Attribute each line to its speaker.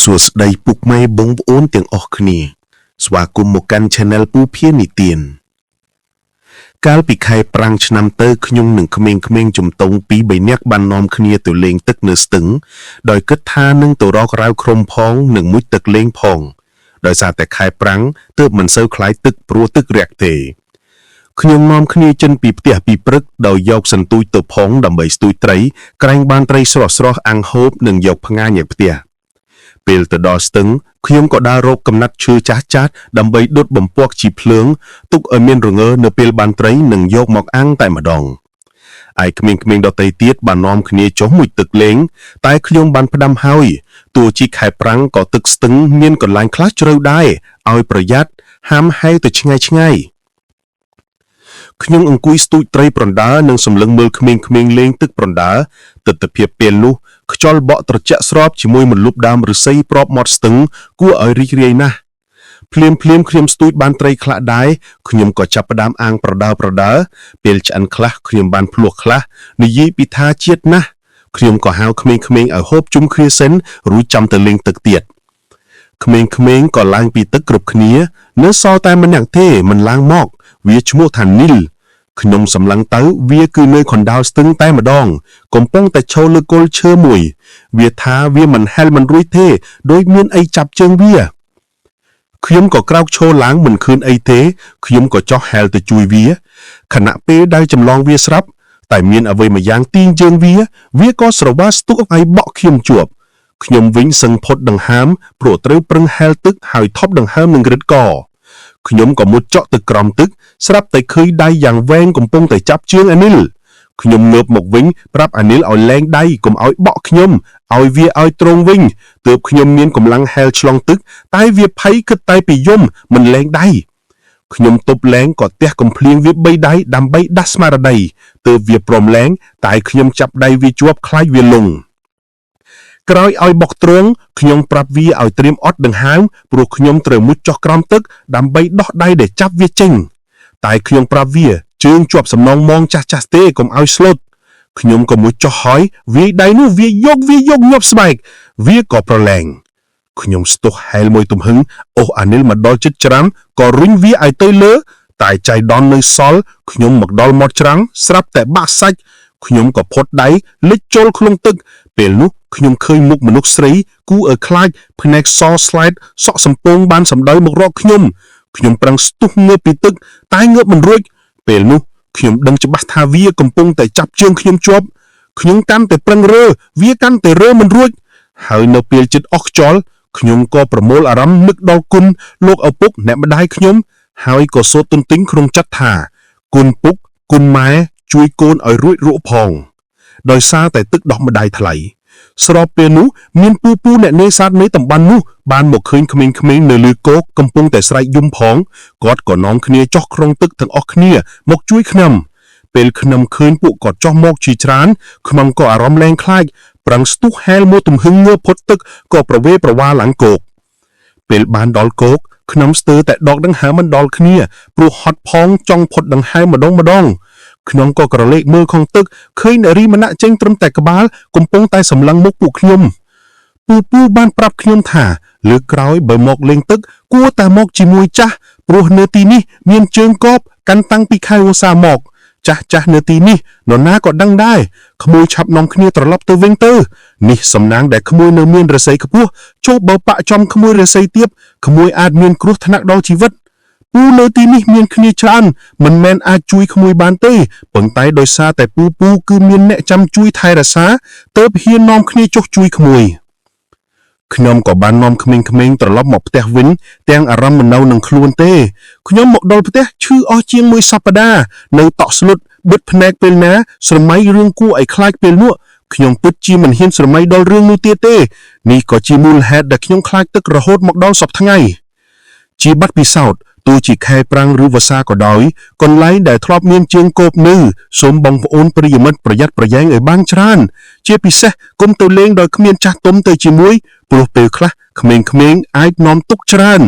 Speaker 1: សួស្តីពុកម៉ែបងប្អូនទាំងអស់គ្នាស្វាគមន៍មកកាន់ Channel ពូភានិទានកាលពីខែប្រាំងឆ្នាំទៅខ្ញុំនិងក្មេងៗជំទង់2-3នាក់បាននាំគ្នាទៅលេងទឹកនៅស្ទឹងដោយគិតថានឹងទៅរករ៉ាវក្រុមផងនិងមុជទឹកលេងផងដោយសារតែខែប្រាំងទើបមិនសូវខ្លាយទឹកព្រោះទឹករាក់ទេខ្ញុំនាំគ្នាចេញពីផ្ទះពីព្រឹកដោយយកសន្ទូចទៅផងដើម្បីស្ទូចត្រីក្រែងបានត្រីស្រស់ៗអាំងហូបនិងយកផ្ងាញ់ឲ្យផ្ទះពេលទៅដល់ស្ទឹងខ្ញុំក៏ដើររកកំណាត់ឈើចាស់ៗដើម្បីដុតបំពក់ជីភ្លើងទុកឲ្យមានរងើនៅពេលបានត្រីនិងយកមកអាំងតែម្ដងឯក្មេងៗដទៃទៀតបាននាំគ្នាចុះមុជទឹកលេងតែខ្ញុំបានផ្ដាំហើយទោះជាខែប្រាំងក៏ទឹកស្ទឹងមានកន្លែងខ្លះជ្រៅដែរឲ្យប្រយ័ត្នហាមហែវទៅឆ្ងាយខ្ញុំអង្គុយស្ទូចត្រីប្រណ្ដើនិងសម្លឹងមើលក្មេងៗលេងទឹកប្រណ្ដើទិដ្ឋភាពពេលនោះខ្យល់បក់ត្រជាក់ស្របជាមួយមលុបដើមឫស្សីប្របមាត់ស្ទឹងគួរឲ្យរីករាយណាស់ភ្លាមខ្ញុំស្ទូចបានត្រីខ្លះដែរខ្ញុំក៏ចាប់ផ្ដើមអាំងប្រដើពេលឆ្អិនខ្លះខ្ញុំបានភ្លោះខ្លះនិយាយពីថាជាតិណាស់ខ្ញុំក៏ហៅក្មេងៗឲ្យហូបជុំគ្នាសិនរួចចាំទៅលេងទឹកទៀតក្មេងៗក៏ឡើងពីទឹកគ្រប់គ្នានៅសល់តែម្នាក់ទេមិនឡើងមកវាឈ្មោះថានីលខ្ញុំសម្លឹងទៅវាគឺនៅខណ្ដាលស្ទឹងតែម្ដងកំពុងតែឈរលើគល់ឈើមួយវាថាវាមិនហែលមិនរួចទេដោយមានអីចាប់ជើងវាខ្ញុំក៏ក្រោកឈរឡើងមិនឃើញអីទេខ្ញុំក៏ចោះហែលទៅជួយវាខណៈពេលដែលចម្លងវាស្រាប់តែមានអ្វីមួយយ៉ាងទាញជើងវាក៏ស្រវាស្ទុកឲ្យបក់ខ្ញុំជាប់ខ្ញុំវិញសឹងផុតដង្ហើមព្រោះត្រូវប្រឹងហែលទឹកហើយថប់ដង្ហើមនឹងរឹតកខ្ញុំក៏មុតចក់ទៅក្រោមទឹកស្រាប់តែឃើញដៃយ៉ាងវែងកំពុងតែចាប់ជើងអានីលខ្ញុំងើបមកវិញប្រាប់អានីលឲ្យលែងដៃកុំឲ្យបក់ខ្ញុំឲ្យវាឲ្យត្រង់វិញទើបខ្ញុំមានកម្លាំងហែលឆ្លងទឹកតែវាភ័យគិតតែពីយំមិនលែងដៃខ្ញុំទប់លែងក៏ទះកំភ្លៀងវា3ដៃដើម្បីដាស់ស្មារតីទើបវាព្រមលែងតែខ្ញុំចាប់ដៃវាជាប់ខ្លាចវាលងក្រោយឲ្យបុកទ្រង់ខ្ញុំប្រាប់វាឲ្យត្រៀមអត់ដង្ហើមព្រោះខ្ញុំត្រូវមុជចុះក្រោមទឹកដើម្បីដោះដៃដែលចាប់វាចេញតែខ្ញុំប្រាប់វាជើងជាប់សំណងមងចាស់ទេកុំឲ្យស្លុតខ្ញុំក៏មុជចុះហើយវាយដៃនោះវាយកញាប់ស្បែកវាក៏ប្រឡែងខ្ញុំស្ទុះហែលមួយទំហឹងអូសអានីលមកដល់ជិតច្រាំក៏រុញវាឲ្យទៅលើតែចៃដន្យនៅសល់ខ្ញុំមកដល់មាត់ច្រាំងស្រាប់តែបាក់សាច់ខ្ញុំក៏ផុតដៃលិចចូលក្នុងទឹកពេលនោះខ្ញុំឃើញមុខមនុស្សស្រីគូឲ្យខ្លាចភ្នែកសស្លែតសក់សំពងបានសម្ដៅមករកខ្ញុំប្រឹងស្ទុះងើបពីទឹកតែងើបមិនរួចពេលនោះខ្ញុំដឹងច្បាស់ថាវាកំពុងតែចាប់ជើងខ្ញុំជាប់ខ្ញុំកាន់តែប្រឹងរើវាកាន់តែរើមិនរួចហើយនៅពេលជិតអស់ខ្យល់ខ្ញុំក៏ប្រមូលអារម្មណ៍នឹកដល់គុណលោកឪពុកអ្នកម្ដាយខ្ញុំហើយក៏សូត្រទន្ទឹងក្នុងចិត្តថាគុណពុកគុណម៉ែជួយកូនឲ្យរួចរក់ផងដោយសារតែទឹកដោះម្ដាយថ្លៃស្របពេលនោះមានពូអ្នកនេសាទនៃតំបន់នោះបានមកឃើញក្មេងៗនៅលើគោកកំពុងតែស្រែកយំផងគាត់ក៏នាំគ្នាចុះក្នុងទឹកទាំងអស់គ្នាមកជួយខ្ញុំពេលខ្ញុំឃើញពួកគាត់ចុះមកជាច្រើនខ្ញុំក៏អារម្មណ៍លែងខ្លាចប្រឹងស្ទុះហែលមួយទំហឹងងើបផុតទឹកក៏ប្រវេប្រវាឡើងគោកពេលបានដល់គោកខ្ញុំស្ទើរតែដកដង្ហើមមិនដល់គ្នាព្រោះហត់ផងចង់ផុតដង្ហើមម្ដងខ្ញុំក៏ក្រឡេកមើលក្នុងទឹកឃើញនារីម្នាក់ចេញត្រឹមតែក្បាលកំពុងតែសម្លឹងមុខពួកខ្ញុំពូបានប្រាប់ខ្ញុំថាលើកក្រោយបើមកលេងទឹកគួរតែមកជាមួយចាស់ព្រោះនៅទីនេះមានជើងកបកាន់តាំងពីខែវស្សាមកចាស់នៅទីនេះនរណាក៏ដឹងដែរក្មួយឆាប់នាំគ្នាត្រឡប់ទៅវិញទៅនេះសំណាងដែលក្មួយនៅមានរស័យខ្ពស់ចុះបើបាក់ចំក្មួយរស័យទៀតក្មួយអាចមានគ្រោះថ្នាក់ដល់ជីវិតពូនៅទីនេះមានគ្នាច្រើនមិនមែនអាចជួយក្មួយបានទេប៉ុន្តែដោយសារតែពូគឺមានអ្នកចាំជួយថែរក្សាទើបហ៊ាននាំគ្នាចុះជួយក្មួយខ្ញុំក៏បាននាំក្មេងៗត្រឡប់មកផ្ទះវិញទាំងអារម្មណ៍មិននៅនឹងខ្លួនទេខ្ញុំមកដល់ផ្ទះឈឺអស់ជាង1សប្តាហ៍នៅតក់ស្លុតបិទភ្នែកពេលណាស្រមៃរឿងគួរឲ្យខ្លាចពេលនោះខ្ញុំពិតជាមិនហ៊ានស្រមៃដល់រឿងនោះទៀតទេនេះក៏ជាមូលហេតុដែលខ្ញុំខ្លាចទឹករហូតមកដល់សប្តាហ៍ថ្ងៃជាប័ណ្ណពិសោធន៍ទោះជាខែប្រាំងឬវស្សាក៏ដោយកន្លែងដែលធ្លាប់មានជើងគោកនៅសូមបងប្អូនប្រិយមិត្តប្រយ័ត្នប្រយែងឲ្យបានច្រើនជាពិសេសកុំទៅលេងដោយគ្មានចាស់ទុំទៅជាមួយព្រោះពេលខ្លះក្មេងៗអាចនាំទុក្ខច្រើន